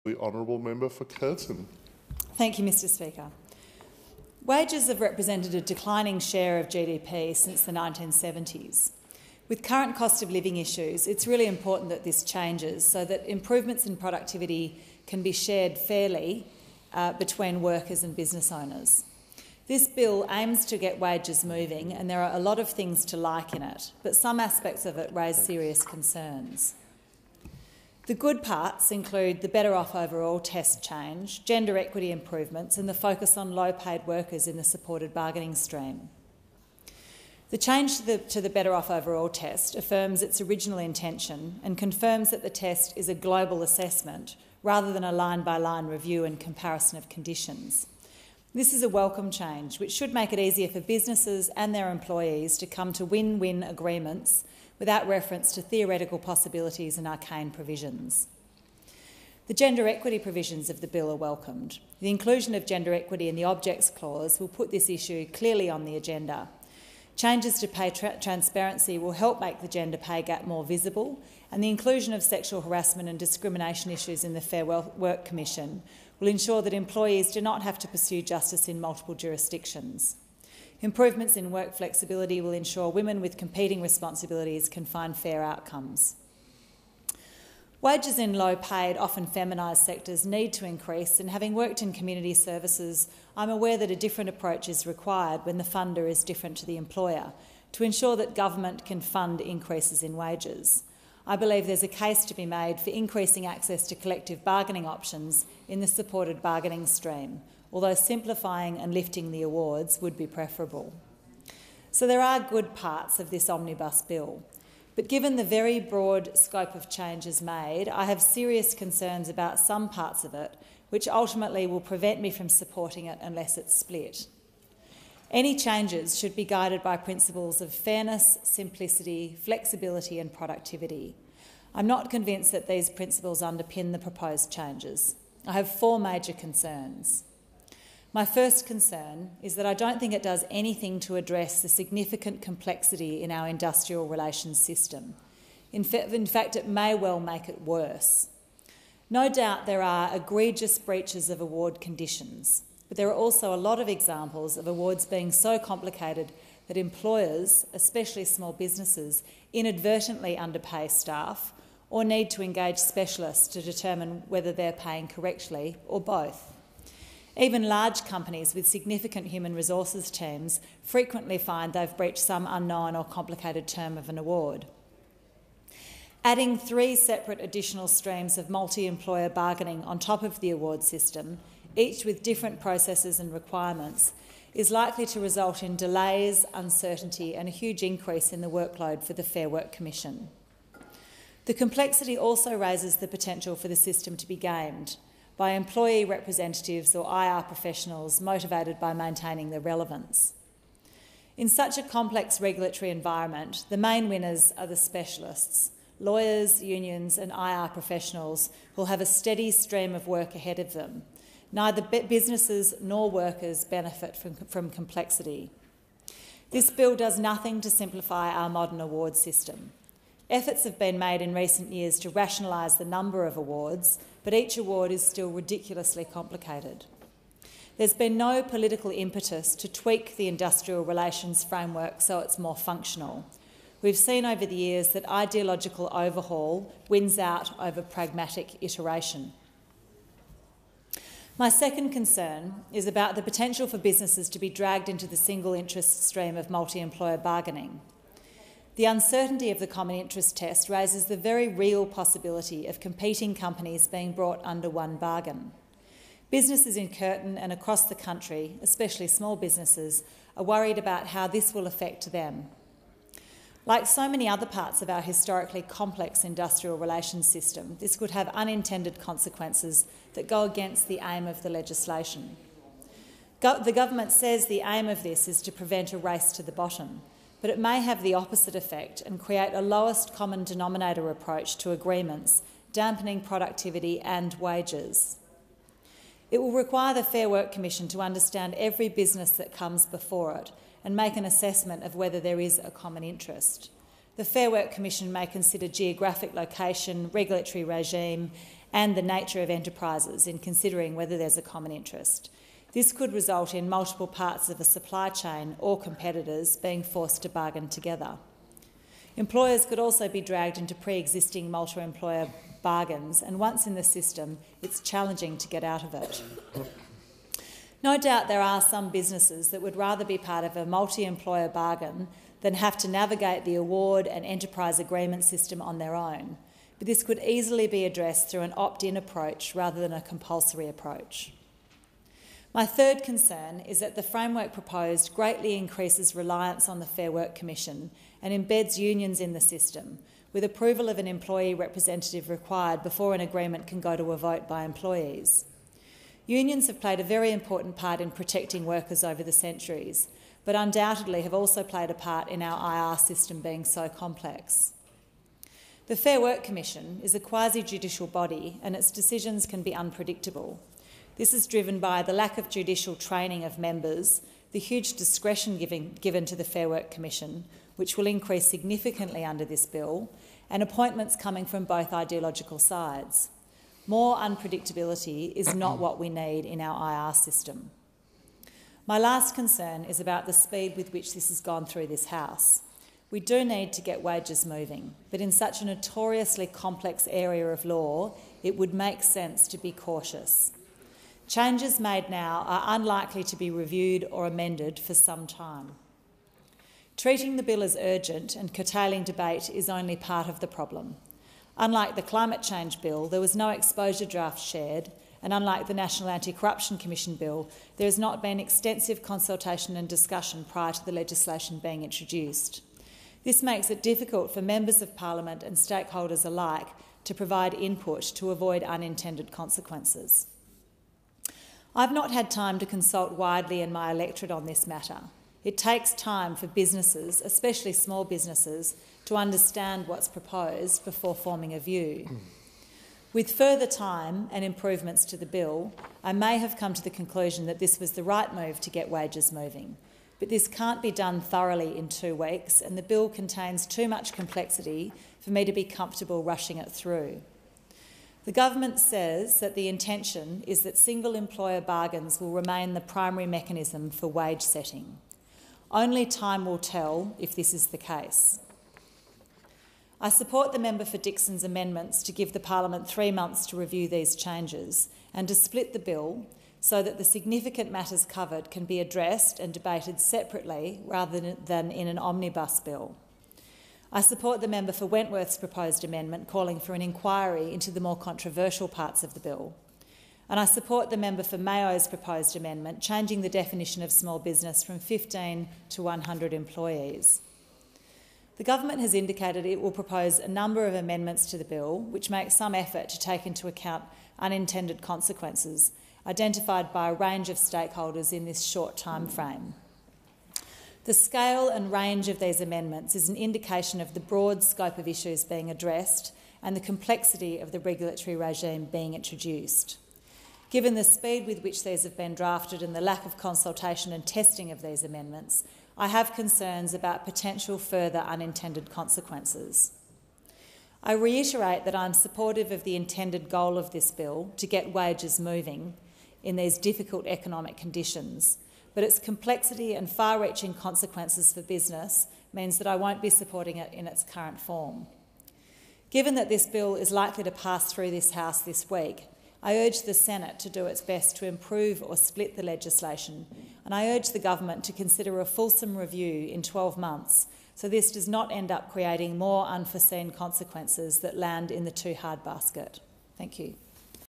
The Honourable Member for Curtin. Thank you, Mr Speaker. Wages have represented a declining share of GDP since the 1970s. With current cost of living issues, it's really important that this changes so that improvements in productivity can be shared fairly between workers and business owners. This bill aims to get wages moving, and there are a lot of things to like in it, but some aspects of it raise serious concerns. The good parts include the Better Off Overall test change, gender equity improvements and the focus on low-paid workers in the supported bargaining stream. The change to the Better Off Overall test affirms its original intention and confirms that the test is a global assessment rather than a line-by-line review and comparison of conditions. This is a welcome change, which should make it easier for businesses and their employees to come to win-win agreements without reference to theoretical possibilities and arcane provisions. The gender equity provisions of the bill are welcomed. The inclusion of gender equity in the Objects Clause will put this issue clearly on the agenda. Changes to pay transparency will help make the gender pay gap more visible, and the inclusion of sexual harassment and discrimination issues in the Fair Work Commission will ensure that employees do not have to pursue justice in multiple jurisdictions. Improvements in work flexibility will ensure women with competing responsibilities can find fair outcomes. Wages in low-paid, often feminised sectors need to increase, and having worked in community services, I'm aware that a different approach is required when the funder is different to the employer, to ensure that government can fund increases in wages. I believe there's a case to be made for increasing access to collective bargaining options in the supported bargaining stream, although simplifying and lifting the awards would be preferable. So there are good parts of this omnibus bill, but given the very broad scope of changes made, I have serious concerns about some parts of it, which ultimately will prevent me from supporting it unless it's split. Any changes should be guided by principles of fairness, simplicity, flexibility and productivity. I'm not convinced that these principles underpin the proposed changes. I have 4 major concerns. My first concern is that I don't think it does anything to address the significant complexity in our industrial relations system. In fact, it may well make it worse. No doubt there are egregious breaches of award conditions, but there are also a lot of examples of awards being so complicated that employers, especially small businesses, inadvertently underpay staff or need to engage specialists to determine whether they're paying correctly, or both. Even large companies with significant human resources teams frequently find they've breached some unknown or complicated term of an award. Adding 3 separate additional streams of multi-employer bargaining on top of the award system, each with different processes and requirements, is likely to result in delays, uncertainty and a huge increase in the workload for the Fair Work Commission. The complexity also raises the potential for the system to be gamed by employee representatives or IR professionals motivated by maintaining the relevance. In such a complex regulatory environment, the main winners are the specialists. Lawyers, unions and IR professionals will have a steady stream of work ahead of them. Neither businesses nor workers benefit from complexity. This bill does nothing to simplify our modern award system. Efforts have been made in recent years to rationalise the number of awards, but each award is still ridiculously complicated. There's been no political impetus to tweak the industrial relations framework so it's more functional. We've seen over the years that ideological overhaul wins out over pragmatic iteration. My second concern is about the potential for businesses to be dragged into the single interest stream of multi-employer bargaining. The uncertainty of the common interest test raises the very real possibility of competing companies being brought under one bargain. Businesses in Curtin and across the country, especially small businesses, are worried about how this will affect them. Like so many other parts of our historically complex industrial relations system, this could have unintended consequences that go against the aim of the legislation. The government says the aim of this is to prevent a race to the bottom, but it may have the opposite effect and create a lowest common denominator approach to agreements, dampening productivity and wages. It will require the Fair Work Commission to understand every business that comes before it and make an assessment of whether there is a common interest. The Fair Work Commission may consider geographic location, regulatory regime and the nature of enterprises in considering whether there's a common interest. This could result in multiple parts of a supply chain or competitors being forced to bargain together. Employers could also be dragged into pre-existing multi-employer bargains, and once in the system, it's challenging to get out of it. No doubt there are some businesses that would rather be part of a multi-employer bargain than have to navigate the award and enterprise agreement system on their own, but this could easily be addressed through an opt-in approach rather than a compulsory approach. My third concern is that the framework proposed greatly increases reliance on the Fair Work Commission and embeds unions in the system, with approval of an employee representative required before an agreement can go to a vote by employees. Unions have played a very important part in protecting workers over the centuries, but undoubtedly have also played a part in our IR system being so complex. The Fair Work Commission is a quasi-judicial body, and its decisions can be unpredictable. This is driven by the lack of judicial training of members, the huge discretion given to the Fair Work Commission, which will increase significantly under this bill, and appointments coming from both ideological sides. More unpredictability is not what we need in our IR system. My last concern is about the speed with which this has gone through this House. We do need to get wages moving, but in such a notoriously complex area of law, it would make sense to be cautious. Changes made now are unlikely to be reviewed or amended for some time. Treating the bill as urgent and curtailing debate is only part of the problem. Unlike the Climate Change Bill, there was no exposure draft shared, and unlike the National Anti-Corruption Commission Bill, there has not been extensive consultation and discussion prior to the legislation being introduced. This makes it difficult for members of Parliament and stakeholders alike to provide input to avoid unintended consequences. I've not had time to consult widely in my electorate on this matter. It takes time for businesses, especially small businesses, to understand what's proposed before forming a view. With further time and improvements to the bill, I may have come to the conclusion that this was the right move to get wages moving. But this can't be done thoroughly in 2 weeks, and the bill contains too much complexity for me to be comfortable rushing it through. The government says that the intention is that single employer bargains will remain the primary mechanism for wage setting. Only time will tell if this is the case. I support the member for Dixon's amendments to give the Parliament 3 months to review these changes and to split the bill so that the significant matters covered can be addressed and debated separately rather than in an omnibus bill. I support the member for Wentworth's proposed amendment calling for an inquiry into the more controversial parts of the bill. And I support the member for Mayo's proposed amendment changing the definition of small business from 15 to 100 employees. The government has indicated it will propose a number of amendments to the bill which make some effort to take into account unintended consequences identified by a range of stakeholders in this short time frame. The scale and range of these amendments is an indication of the broad scope of issues being addressed and the complexity of the regulatory regime being introduced. Given the speed with which these have been drafted and the lack of consultation and testing of these amendments, I have concerns about potential further unintended consequences. I reiterate that I'm supportive of the intended goal of this bill to get wages moving in these difficult economic conditions, but its complexity and far-reaching consequences for business means that I won't be supporting it in its current form. Given that this bill is likely to pass through this House this week, I urge the Senate to do its best to improve or split the legislation, and I urge the government to consider a fulsome review in 12 months so this does not end up creating more unforeseen consequences that land in the too hard basket. Thank you.